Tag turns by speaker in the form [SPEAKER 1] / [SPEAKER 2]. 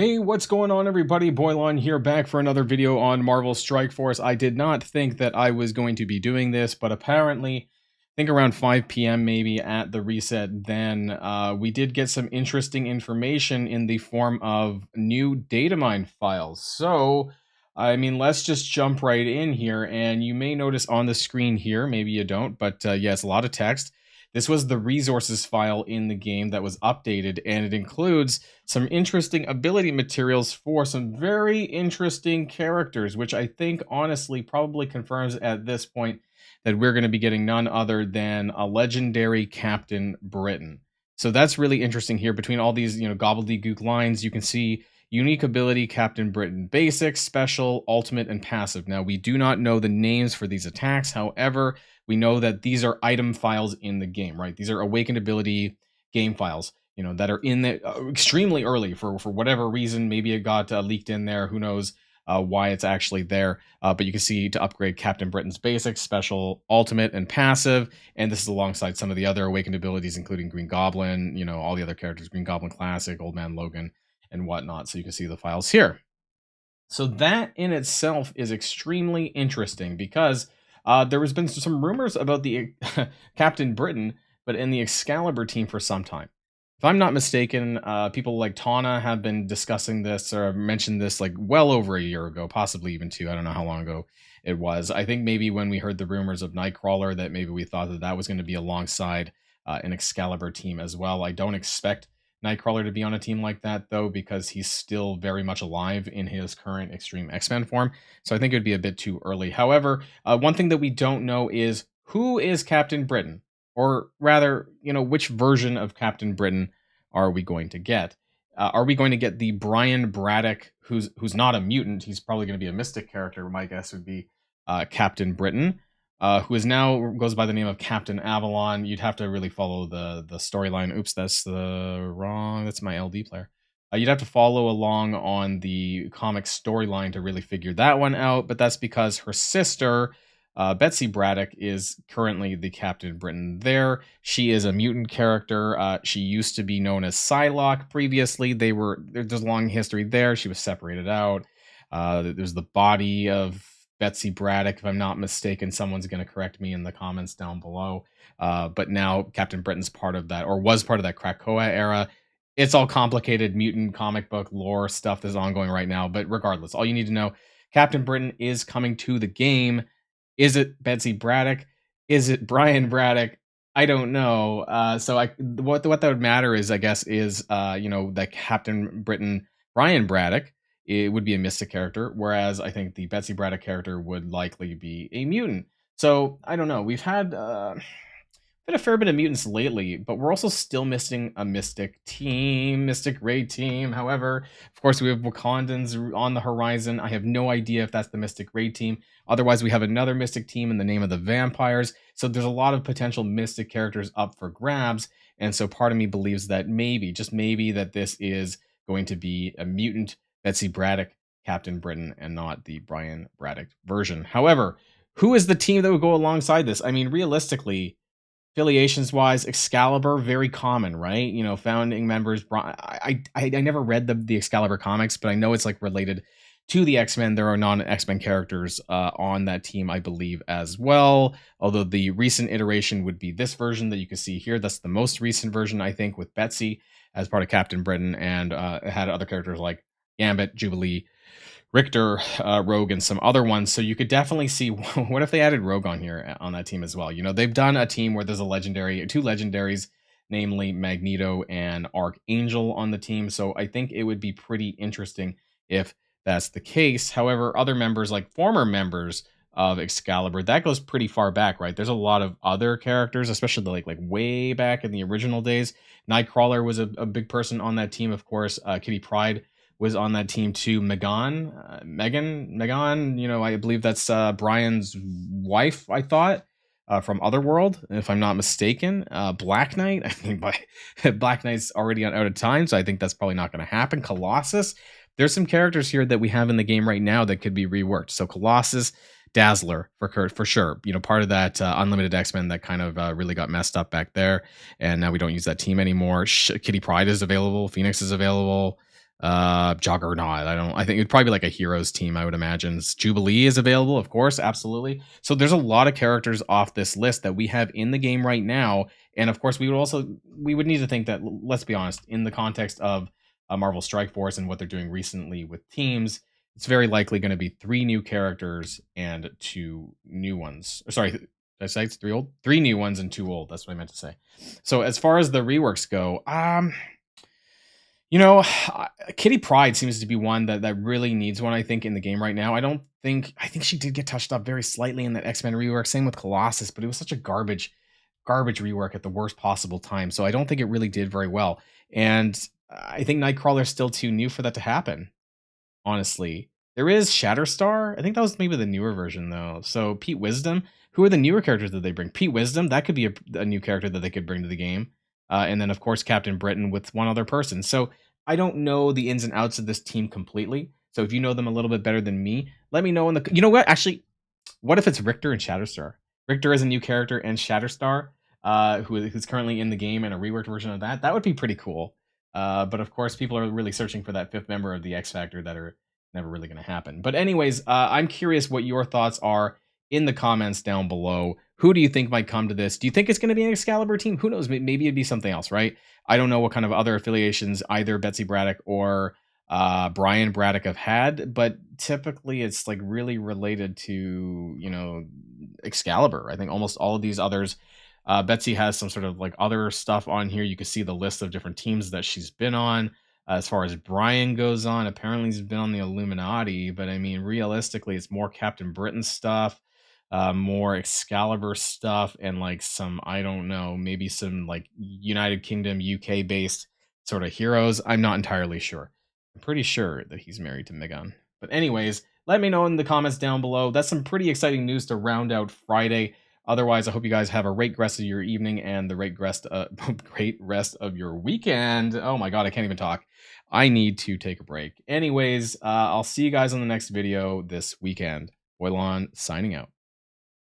[SPEAKER 1] Hey, what's going on, everybody? Boilon here, back for another video on Marvel Strike Force. I did not think that I was going to be doing this, but apparently, I think around 5 p.m. maybe at the reset, then we did get some interesting information in the form of new datamine files. So, I mean, let's just jump right in here, and you may notice on the screen here, maybe you don't, but yeah, it's a lot of text. This was the resources file in the game that was updated, and it includes some interesting ability materials for some very interesting characters, which I think honestly probably confirms at this point that we're going to be getting none other than a legendary Captain Britain. So that's really interesting here. Between all these, gobbledygook lines, you can see unique ability, Captain Britain, basic, special, ultimate, and passive. Now, we do not know the names for these attacks. However, we know that these are item files in the game, right? These are awakened ability game files, that are in the extremely early for whatever reason. Maybe it got leaked in there. Who knows why it's actually there? But you can see to upgrade Captain Britain's basic, special, ultimate, and passive. And this is alongside some of the other awakened abilities, including Green Goblin, all the other characters, Green Goblin Classic, Old Man Logan, and whatnot. So you can see the files here. So that in itself is extremely interesting because there has been some rumors about the Captain Britain, but in the Excalibur team for some time. If I'm not mistaken, people like Tana have been discussing this or mentioned this like well over a year ago, possibly even two. I don't know how long ago it was. I think maybe when we heard the rumors of Nightcrawler, that maybe we thought that that was going to be alongside an Excalibur team as well. I don't expect Nightcrawler to be on a team like that, though, because he's still very much alive in his current Extreme X-Men form. So I think it would be a bit too early. However, one thing that we don't know is who is Captain Britain? Or rather, which version of Captain Britain are we going to get? Are we going to get the Brian Braddock, who's not a mutant? He's probably going to be a mystic character. My guess would be Captain Britain, who is now goes by the name of Captain Avalon. You'd have to really follow the storyline. Oops, that's that's my LD player. You'd have to follow along on the comic storyline to really figure that one out, but that's because her sister, Betsy Braddock, is currently the Captain Britain there. She is a mutant character. She used to be known as Psylocke previously. There's a long history there. She was separated out. There's the body of Betsy Braddock, if I'm not mistaken. Someone's going to correct me in the comments down below. But now Captain Britain's part of that, or was part of that Krakoa era. It's all complicated mutant comic book lore stuff that's ongoing right now. But regardless, all you need to know, Captain Britain is coming to the game. Is it Betsy Braddock? Is it Brian Braddock? I don't know. What that would matter is, I guess, is that Captain Britain Brian Braddock, it would be a mystic character, whereas I think the Betsy Braddock character would likely be a mutant. So I don't know. We've had been a fair bit of mutants lately, but we're also still missing a mystic team, mystic raid team. However, of course, we have Wakandans on the horizon. I have no idea if that's the mystic raid team. Otherwise, we have another mystic team in the name of the vampires. So there's a lot of potential mystic characters up for grabs. And so part of me believes that maybe, just maybe, that this is going to be a mutant Betsy Braddock Captain Britain and not the Brian Braddock version. However, who is the team that would go alongside this? I mean, realistically, affiliations wise, Excalibur, very common, right? Founding members. I never read the Excalibur comics, but I know it's like related to the X-Men. There are non-X-Men characters on that team, I believe, as well. Although the recent iteration would be this version that you can see here. That's the most recent version, I think, with Betsy as part of Captain Britain, and it had other characters like Gambit, Jubilee, Richter, Rogue, and some other ones. So you could definitely see, what if they added Rogue on here on that team as well? They've done a team where there's two legendaries, namely Magneto and Archangel on the team. So I think it would be pretty interesting if that's the case. However, other members, like former members of Excalibur, that goes pretty far back, right? There's a lot of other characters, especially like way back in the original days. Nightcrawler was a big person on that team, of course. Kitty Pryde was on that team too. Megan, I believe that's Brian's wife, I thought, from Otherworld, if I'm not mistaken. Black Knight, I think Black Knight's already out of time, so I think that's probably not going to happen. Colossus, there's some characters here that we have in the game right now that could be reworked. So Colossus, Dazzler, for sure. Part of that Unlimited X-Men that kind of really got messed up back there, and now we don't use that team anymore. Kitty Pryde is available. Phoenix is available. Juggernaut. I think it'd probably be like a heroes team, I would imagine. Jubilee is available, of course, absolutely. So there's a lot of characters off this list that we have in the game right now. And of course, we would need to think that, let's be honest, in the context of Marvel Strike Force and what they're doing recently with teams, it's very likely going to be 3 new characters and 2 new ones. Sorry, did I say it's 3 old? 3 new ones and 2 old. That's what I meant to say. So as far as the reworks go, you know, Kitty Pryde seems to be one that really needs one, I think, in the game right now. I think she did get touched up very slightly in that X-Men rework. Same with Colossus, but it was such a garbage rework at the worst possible time. So I don't think it really did very well. And I think Nightcrawler's still too new for that to happen, honestly. There is Shatterstar. I think that was maybe the newer version, though. So Pete Wisdom. Who are the newer characters that they bring? Pete Wisdom, that could be a new character that they could bring to the game. And then, of course, Captain Britain with one other person. So I don't know the ins and outs of this team completely. So if you know them a little bit better than me, let me know in the... You know what? Actually, what if it's Richter and Shatterstar? Richter is a new character, and Shatterstar, who's currently in the game and a reworked version of that. That would be pretty cool. But of course, people are really searching for that 5th member of the X Factor that are never really going to happen. But anyways, I'm curious what your thoughts are in the comments down below. Who do you think might come to this? Do you think it's going to be an Excalibur team? Who knows? Maybe it'd be something else, right? I don't know what kind of other affiliations either Betsy Braddock or Brian Braddock have had, but typically it's like really related to, you know, Excalibur. I think almost all of these others, Betsy has some sort of like other stuff on here. You can see the list of different teams that she's been on. As far as Brian goes on, apparently he's been on the Illuminati, but I mean, realistically, it's more Captain Britain stuff, more Excalibur stuff, and like some, I don't know, maybe some like United Kingdom, UK based sort of heroes. I'm not entirely sure. I'm pretty sure that he's married to Megan. But anyways, let me know in the comments down below. That's some pretty exciting news to round out Friday. Otherwise, I hope you guys have a great rest of your evening and the great rest of your weekend. Oh my god, I can't even talk. I need to take a break. Anyways, I'll see you guys on the next video this weekend. Boilon signing out.